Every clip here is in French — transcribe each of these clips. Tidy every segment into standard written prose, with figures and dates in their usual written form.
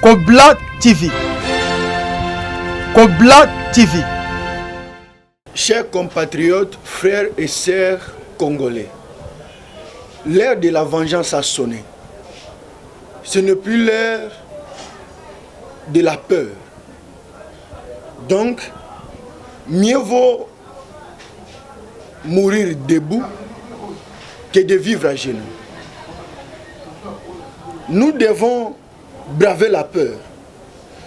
Kobla TV. Kobla TV. Chers compatriotes, frères et sœurs congolais, l'heure de la vengeance a sonné. Ce n'est plus l'heure de la peur. Donc, mieux vaut mourir debout que de vivre à genoux. Nous devons braver la peur.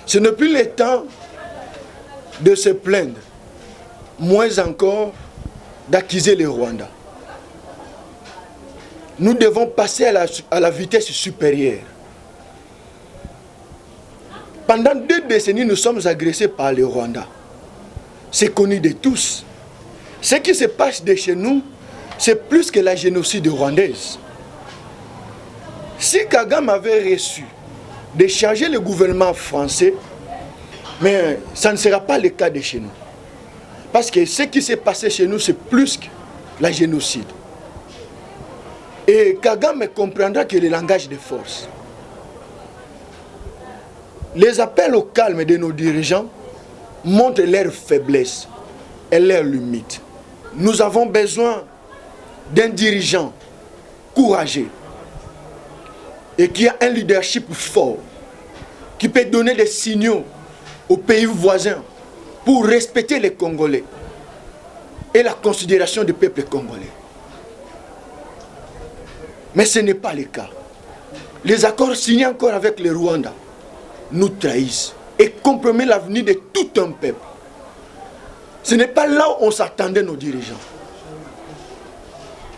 Ce n'est plus le temps de se plaindre, moins encore d'accuser le Rwanda. Nous devons passer à la vitesse supérieure. Pendant 2 décennies, nous sommes agressés par le Rwanda. C'est connu de tous. Ce qui se passe de chez nous, c'est plus que la génocide rwandaise. Si Kagame avait reçu de changer le gouvernement français, mais ça ne sera pas le cas de chez nous. Parce que ce qui s'est passé chez nous, c'est plus que la génocide. Et Kagame comprendra que le langage de force. Les appels au calme de nos dirigeants montrent leur faiblesse et leurs limites. Nous avons besoin d'un dirigeant courageux et qui a un leadership fort, qui peut donner des signaux aux pays voisins pour respecter les Congolais et la considération du peuple congolais. Mais ce n'est pas le cas. Les accords signés encore avec le Rwanda nous trahissent et compromettent l'avenir de tout un peuple. Ce n'est pas là où on s'attendait nos dirigeants.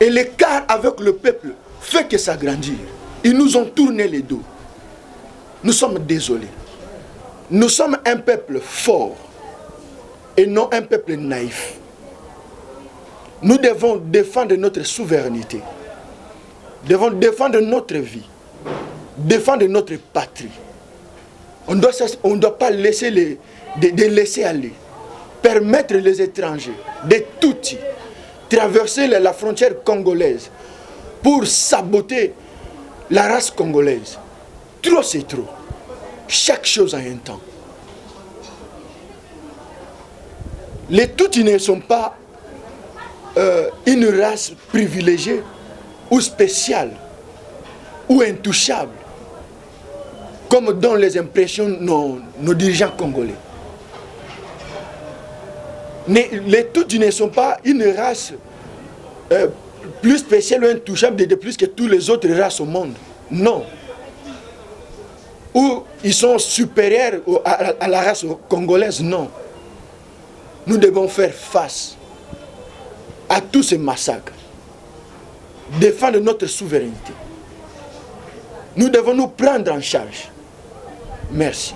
Et l'écart avec le peuple fait que s'agrandir. Ils nous ont tourné les dos. Nous sommes désolés. Nous sommes un peuple fort et non un peuple naïf. Nous devons défendre notre souveraineté. Nous devons défendre notre vie. Défendre notre patrie. On ne doit pas laisser laisser aller. Permettre les étrangers de tout traverser la frontière congolaise pour saboter la race congolaise. Trop c'est trop. Chaque chose a un temps. Les Tutsis ne sont pas une race privilégiée ou spéciale ou intouchable comme donnent les impressions nos dirigeants congolais. Les Tutsis ne sont pas une race plus spéciale ou intouchable de plus que toutes les autres races au monde. Non. Ou ils sont supérieurs à la race congolaise. Non. Nous devons faire face à tous ces massacres. Défendre notre souveraineté. Nous devons nous prendre en charge. Merci.